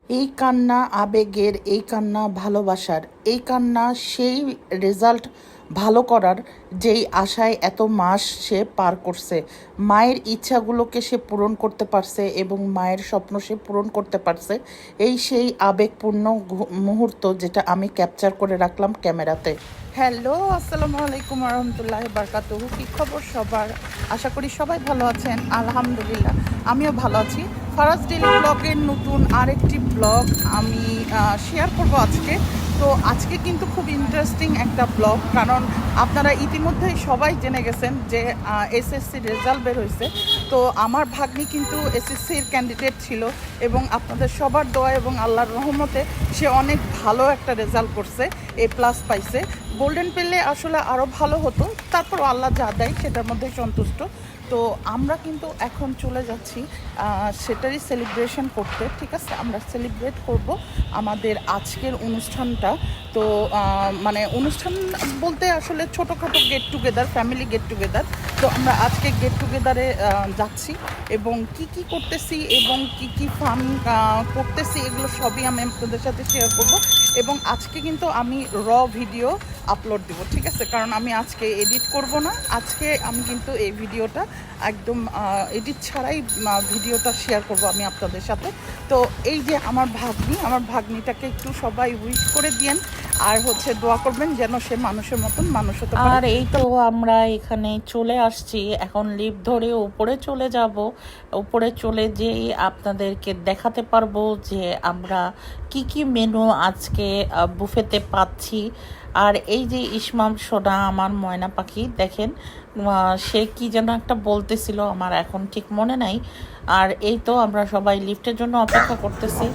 এই কান্না আবেগের, এই কান্না ভালোবাসার, এই কান্না সেই রেজাল্ট ভালো করার যেই আশায় এত মাস সে পার করছে। মায়ের ইচ্ছাগুলোকে সে পূরণ করতে পারছে এবং মায়ের স্বপ্ন সে পূরণ করতে পারছে। এই সেই আবেগপূর্ণ মুহূর্ত যেটা আমি ক্যাপচার করে রাখলাম ক্যামেরাতে। হ্যালো, আসসালামু আলাইকুম রহমতুল্লাহ বারকাতুহু। কী খবর সবার? আশা করি সবাই ভালো আছেন। আলহামদুলিল্লাহ আমিও ভালো আছি। ফারাজ ডেইলি ব্লগের নতুন আরেকটি ব্লগ আমি শেয়ার করব আজকে। তো আজকে কিন্তু খুব ইন্টারেস্টিং একটা ব্লগ, কারণ আপনারা ইতিমধ্যেই সবাই জেনে গেছেন যে এসএসসি রেজাল্ট বের হয়েছে। তো আমার ভাগ্নি কিন্তু এসএসসির ক্যান্ডিডেট ছিল এবং আপনাদের সবার দোয়া এবং আল্লাহর রহমতে সে অনেক ভালো একটা রেজাল্ট করছে, A+ পাইছে। গোল্ডেন পেলে আসলে আরও ভালো হতো, তারপর আল্লাহ যা দেয় সেটার মধ্যে সন্তুষ্ট। তো আমরা কিন্তু এখন চলে যাচ্ছি সেটারই সেলিব্রেশন করতে। ঠিক আছে, আমরা সেলিব্রেট করব আমাদের আজকের অনুষ্ঠানটা। তো মানে অনুষ্ঠান বলতে আসলে ছোটোখাটো get together, family get together. তো আমরা আজকে গেট টুগেদারে যাচ্ছি এবং কি কি করতেছি এবং কি কি ফান করতেছি এগুলো সবই আমি আপনাদের সাথে শেয়ার করব। এবং আজকে কিন্তু আমি ভিডিও আপলোড দিব, ঠিক আছে, কারণ আমি আজকে এডিট করব না। আজকে আমি কিন্তু এই ভিডিওটা একদম এডিট ছাড়াই ভিডিওটা শেয়ার করব আমি আপনাদের সাথে। তো এই যে আমার ভাগ্নিটাকে একটু সবাই উইশ করে দিয়েন, আর হচ্ছে দোয়া করবেন যেন সে মানুষের মতন মানুষ হতে পারে। আর এই তো আমরা এখানে চলে আসছি, এখন লিফট ধরে উপরে চলে যাব। উপরে চলে যেই আপনাদেরকে দেখাতে পারবো যে আমরা কি কি মেনু আজকে বুফেতে পাচ্ছি। আর এই যে ইসমাম সোনা, আমার ময়না পাখি, দেখেন সে কি যেন একটা বলতেছিল, আমার এখন ঠিক মনে নাই। আর এই তো আমরা সবাই লিফটের জন্য অপেক্ষা করতেছি।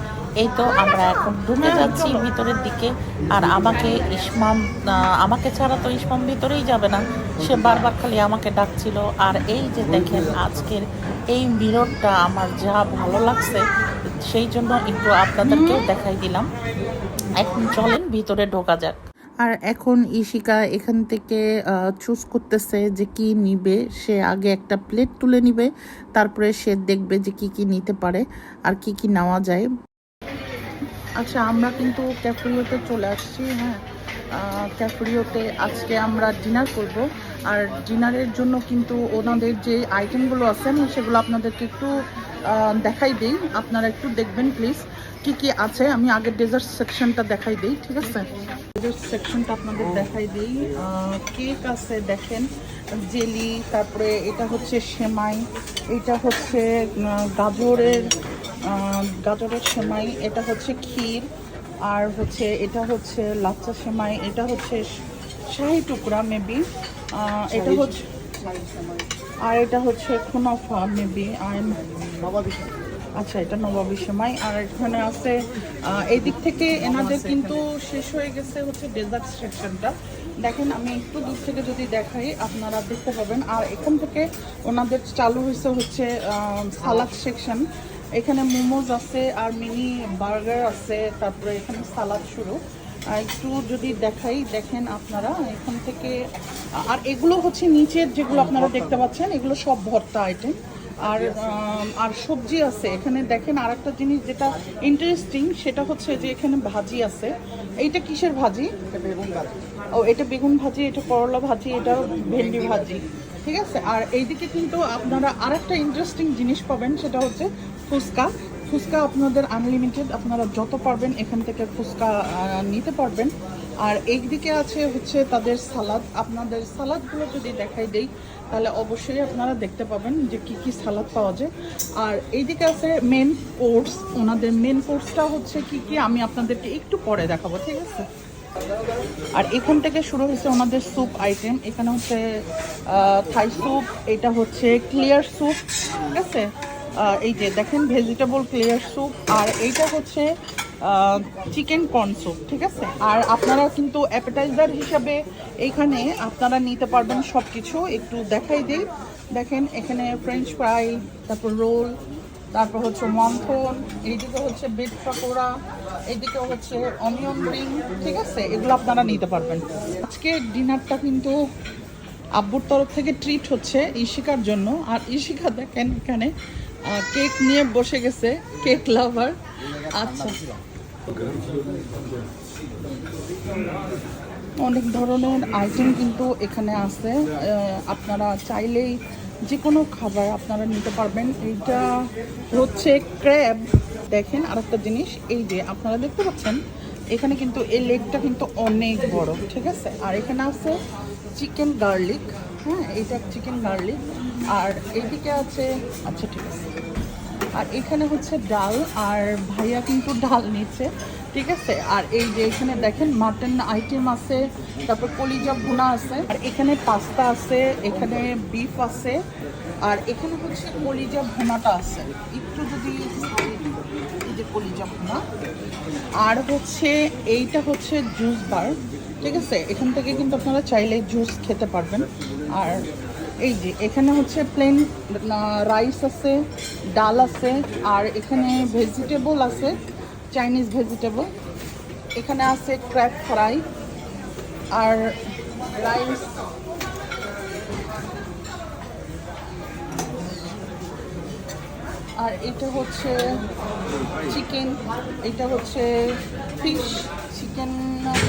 এই তো আমরা এখন ঢুকে যাচ্ছি ভিতরের দিকে। আর আমাকে ছাড়া তো ইসমাম ভিতরেই যাবে না, সে বারবার খালি আমাকে ডাকছিল। আর এই যে দেখেন আজকের এই মিররটা আমার যা ভালো লাগছে, সেই জন্য একটু আপনাদেরকেও দেখাই দিলাম। এখন চলেন ভিতরে ঢোকা যাক। আর এখন ইশিকা এখান থেকে চুজ করতেছে যে কি নিবে। সে আগে একটা প্লেট তুলে নিবে, তারপরে সে দেখবে যে কি কি নিতে পারে আর কি কি নেওয়া যায়। আচ্ছা, আমরা কিন্তু ক্যাফেরিওতে চলে আসছি। হ্যাঁ, ক্যাফেরিওতে আজকে আমরা ডিনার করব। আর ডিনারের জন্য কিন্তু ওনাদের যে আইটেমগুলো আছে আমি সেগুলো আপনাদেরকে একটু দেখাই দিই, আপনারা একটু দেখবেন প্লিজ কি কি আছে। আমি আগে ডেজার্ট সেকশনটা দেখাই দিই, ঠিক আছে? ডেজার্ট সেকশনটা আপনাদের দেখাই দিই। কেক আছে, দেখেন, জেলি, তারপরে এটা হচ্ছে সেমাই, এটা হচ্ছে গাজরের সেমাই, এটা হচ্ছে ক্ষীর, আর হচ্ছে এটা হচ্ছে লাচ্চা সেমাই, এটা হচ্ছে শাহি টুকরা মেবি, এটা হচ্ছে, আর এটা হচ্ছে কুনাফা মেবি, আচ্ছা এটা নবাবী সেমাই। আর এখানে আছে এই দিক থেকে এনাদের কিন্তু শেষ হয়ে গেছে হচ্ছে ডেজার্ট সেকশনটা। দেখেন আমি একটু দূর থেকে যদি দেখাই আপনারা দেখতে পাবেন। আর এখান থেকে ওনাদের চালু হয়েছে হচ্ছে সালাদ সেকশন। এখানে মোমোজ আছে আর মিনি বার্গার আছে, তারপরে এখানে সালাদ শুরু। একটু যদি দেখাই, দেখেন আপনারা এখান থেকে। আর এগুলো হচ্ছে নিচের যেগুলো আপনারা দেখতে পাচ্ছেন এগুলো সব ভর্তা আইটেম। আর সবজি আছে এখানে। দেখেন আর একটা জিনিস যেটা ইন্টারেস্টিং সেটা হচ্ছে যে এখানে ভাজি আছে। এইটা কিসের ভাজি? ও, এটা বেগুন ভাজি, এটা করলা ভাজি, এটা ভেন্ডি ভাজি, ঠিক আছে। আর এইদিকে কিন্তু আপনারা আরেকটা ইন্টারেস্টিং জিনিস পাবেন, সেটা হচ্ছে ফুচকা। ফুচকা আপনাদের আনলিমিটেড, আপনারা যত পারবেন এখান থেকে ফুচকা নিতে পারবেন। আর এইদিকে আছে হচ্ছে তাদের সালাদ। আপনাদের সালাদগুলো যদি দেখাই দেই তাহলে অবশ্যই আপনারা দেখতে পাবেন যে কি কি সালাদ পাওয়া যায়। আর এইদিকে আছে মেন কোর্স। ওনাদের মেন কোর্সটা হচ্ছে কি কি আমি আপনাদেরকে একটু পরে দেখাবো, ঠিক আছে। আর এখান থেকে শুরু হচ্ছে ওনাদের স্যুপ আইটেম। এখানে হচ্ছে থাই স্যুপ, এটা হচ্ছে ক্লিয়ার স্যুপ, ঠিক আছে। এই যে দেখেন ভেজিটেবল ক্লিয়ার স্যুপ, আর এইটা হচ্ছে চিকেন কর্ন স্যুপ, ঠিক আছে। আর আপনারা কিন্তু অ্যাপেটাইজার হিসাবে এইখানে আপনারা নিতে পারবেন সব কিছু। একটু দেখাই দিই, দেখেন এখানে ফ্রেঞ্চ ফ্রাই, তারপর রোল, তারপর হচ্ছে মন্থন, এইদিকে হচ্ছে বিট পাকোড়া, এইদিকে হচ্ছে অনিয়ন রিং, ঠিক আছে, এগুলো আপনারা নিতে পারবেন। আজকে ডিনারটা কিন্তু আব্বুর তরফ থেকে ট্রিট হচ্ছে ইশিকার জন্য। আর ইশিকা দেখেন এখানে কেক নিয়ে বসে গেছে, কেক লাভার। আচ্ছা, অনেক ধরনের আইটেম কিন্তু এখানে আছে। আপনারা চাইলেই যে কোনো খাবার আপনারা নিতে পারবেন। এইটা হচ্ছে ক্র্যাব। দেখেন আরেকটা জিনিস, এই যে আপনারা দেখতে পাচ্ছেন এখানে কিন্তু এই লেগটা কিন্তু অনেক বড়, ঠিক আছে। আর এখানে আছে চিকেন গার্লিক, হ্যাঁ এটা চিকেন গার্লিক। আর এইদিকে আছে, আচ্ছা ঠিক আছে, আর এখানে হচ্ছে ডাল, আর ভাইয়া কিন্তু ডাল নিচ্ছে, ঠিক আছে। আর এই যে এখানে দেখেন মাটন আইটেম আছে, তারপর কলিজা ভুনা আছে, আর এখানে পাস্তা আছে, এখানে বিফ আছে, আর এখানে হচ্ছে কলিজা ভুনাটা আছে। একটু যদি এই যে কলিজা ভুনা, আর হচ্ছে এইটা হচ্ছে জুস বার, ঠিক আছে। এখান থেকে কিন্তু আপনারা চাইলে জুস খেতে পারবেন। আর এই যে এখানে হচ্ছে প্লেন রাইস আছে, ডাল আছে, আর এখানে ভেজিটেবল আছে, চাইনিজ ভেজিটেবল। এখানে আছে ক্র্যাব ফ্রাই আর রাইস। আর এটা হচ্ছে চিকেন, এটা হচ্ছে ফিশ চিকেন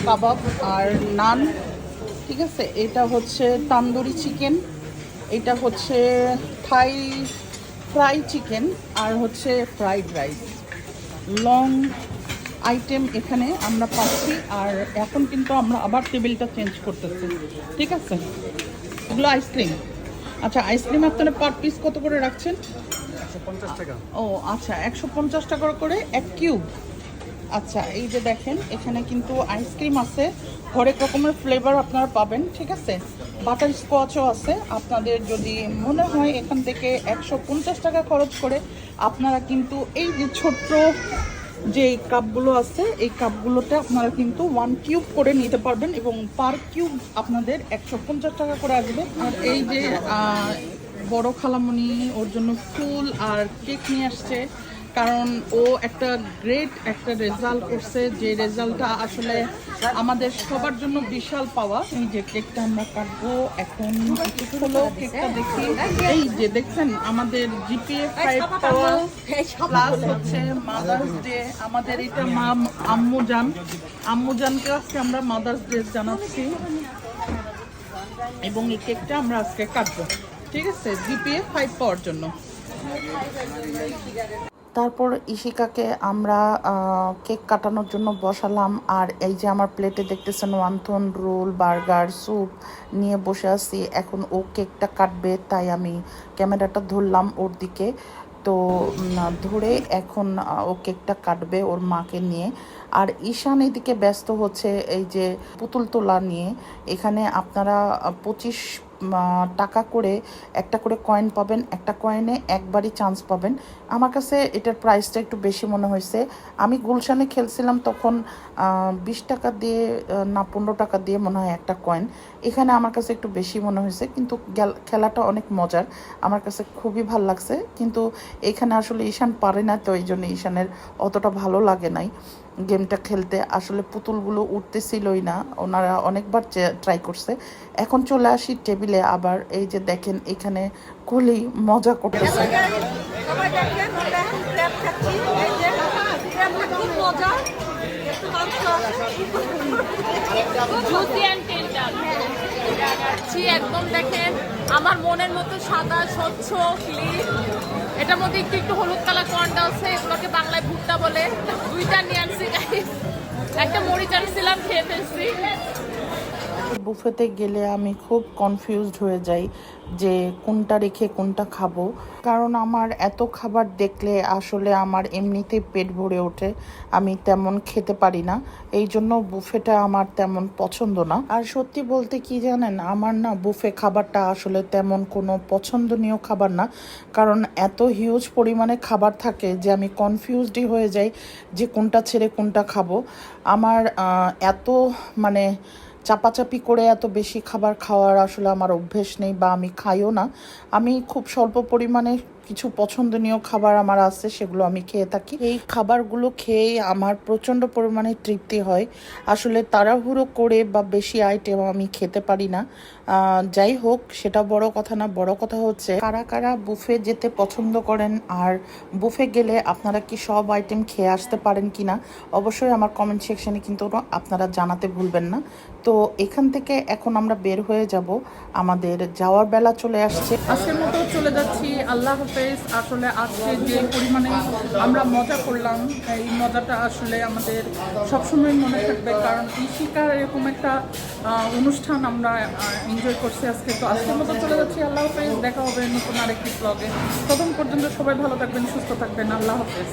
কাবাব আর নান, ঠিক আছে। এটা হচ্ছে তান্দুরি চিকেন, এটা হচ্ছে থাই ফ্রাই চিকেন, আর হচ্ছে ফ্রাইড রাইস। লং আইটেম এখানে আমরা পাচ্ছি। আর এখন কিন্তু আমরা আবার টেবিলটা চেঞ্জ করতেছি, ঠিক আছে। এগুলো আইসক্রিম। আচ্ছা, আইসক্রিম আপনারা পার পিস কত করে রাখছেন? 150 টাকা। ও আচ্ছা, 150 টাকা করে এক কিউব। আচ্ছা, এই যে দেখেন এখানে কিন্তু আইসক্রিম আছে, হরেক রকমের ফ্লেভার আপনারা পাবেন, ঠিক আছে। বাটার স্কচও আছে। আপনাদের যদি মনে হয় এখান থেকে 150 টাকা খরচ করে আপনারা কিন্তু এই যে ছোট্ট যে কাপগুলো আছে, এই কাপগুলোতে আপনারা কিন্তু 1 কিউব করে নিতে পারবেন, এবং পার কিউব আপনাদের 150 টাকা করে আসবে। আর এই যে বড় খালামণি ওর জন্য ফুল আর কেক নিয়ে আসছে, কারণ ও একটা গ্রেট একটা রেজাল্ট করছে, যে রেজাল্টটা আসলে আমাদের সবার জন্য বিশাল পাওয়া। এই যে কেকটা আমরা কাটবো এখন, একটু হলো কেকটা দেখি। এই যে দেখছেন আমাদের জিপিএ 5 পাওয়া, প্লাস হচ্ছে মাদার্স ডে। আমাদের এটা মা আম্মুজানকে আজকে আমরা মাদার্স ডে জানাচ্ছি, এবং এই কেকটা আমরা আজকে কাটবো, ঠিক আছে, জিপিএ 5 পাওয়ার জন্য। তারপর ইশিকাকে আমরা কেক কাটানোর জন্য বসালাম। আর এই যে আমার প্লেটে দেখতেছেন ওয়ান্থন রোল, বার্গার, স্যুপ নিয়ে বসে আছি। এখন ও কেকটা কাটবে, তাই আমি ক্যামেরাটা ধরলাম ওর দিকে। তো ধরে এখন ও কেকটা কাটবে ওর মাকে নিয়ে। আর ঈশান এদিকে ব্যস্ত হচ্ছে এই যে পুতুল তোলা নিয়ে। এখানে আপনারা 25 টাকা করে একটা করে কয়েন পাবেন, একটা কয়েনে একবারই চান্স পাবেন। আমার কাছে এটার প্রাইসটা একটু বেশি মনে হয়েছে। আমি গুলশানে খেলছিলাম তখন 20 টাকা দিয়ে না 15 টাকা দিয়ে মনে হয় একটা কয়েন। এখানে আমার কাছে একটু বেশি মনে হয়েছে, কিন্তু খেলাটা অনেক মজার, আমার কাছে খুবই ভালো লাগছে। কিন্তু এখানে আসলে ঈশান পারে না, তো এই জন্য ঈশানের অতটা ভালো লাগে নাই গেমটা খেলতে। আসলে পুতুলগুলো উঠতেছিলই না, ওনারা অনেকবার ট্রাই করছে। এখন চলে আসি টেবিলে আবার। এই যে দেখেন এখানে কুলি মজা করতেছে। একদম দেখেন আমার মনের মতো সাদা স্বচ্ছ ক্লিন, এটার মধ্যে একটু একটু হলুদ কালার কর্নটা আছে, এগুলোকে বাংলায় ভুট্টা বলে। দুইটা নিয়ে আনছি, একটা মরিচ আনছিলাম, খেয়ে ফেলছি। বুফেতে গেলে আমি খুব কনফিউজড হয়ে যাই যে কোনটা রেখে কোনটা খাবো, কারণ আমার এত খাবার দেখলে আসলে আমার এমনিতেই পেট ভরে ওঠে, আমি তেমন খেতে পারি না। এই জন্য বুফেটা আমার তেমন পছন্দ না। আর সত্যি বলতে কি জানেন, আমার না বুফে খাবারটা আসলে তেমন কোনো পছন্দনীয় খাবার না, কারণ এত হিউজ পরিমাণে খাবার থাকে যে আমি কনফিউজডই হয়ে যাই যে কোনটা ছেড়ে কোনটা খাবো। আমার এত মানে চাপাচাপি করে এত বেশি খাবার খাওয়ার আসলে আমার অভ্যেস নেই, বা আমি খাইও না। আমি খুব স্বল্প পরিমাণে কিছু পছন্দনীয় খাবার আমার আছে, সেগুলো আমি খেয়ে থাকি। এই খাবারগুলো খেয়ে আমার প্রচণ্ড পরিমাণে তৃপ্তি হয়। আসলে তাড়াহুড়ো করে বা বেশি আইটেম আমি খেতে পারি না। যাই হোক, সেটা বড় কথা না, বড় কথা হচ্ছে কারা কারা বুফে যেতে পছন্দ করেন, আর বুফে গেলে আপনারা কি সব আইটেম খেয়ে আসতে পারেন কিনা অবশ্যই আমার কমেন্ট সেকশনে কিন্তু আপনারা জানাতে ভুলবেন না। তো এখান থেকে এখন আমরা বের হয়ে যাব, আমাদের যাওয়ার বেলা চলে আসছে। আজকের মতো চলে যাচ্ছি, আল্লাহ হাফেজ। আসলে আজকে যে পরিমাণে আমরা মজা করলাম, এই মজাটা আসলে আমাদের সবসময় মনে থাকবে, কারণ ইশিকার এরকম একটা অনুষ্ঠান আমরা এনজয় করছি আজকে। তো আজকের মতো চলে যাচ্ছি, আল্লাহ হাফেজ। দেখা হবে নতুন আরেকটি ব্লগে। তখন পর্যন্ত সবাই ভালো থাকবেন, সুস্থ থাকবেন। আল্লাহ হাফেজ।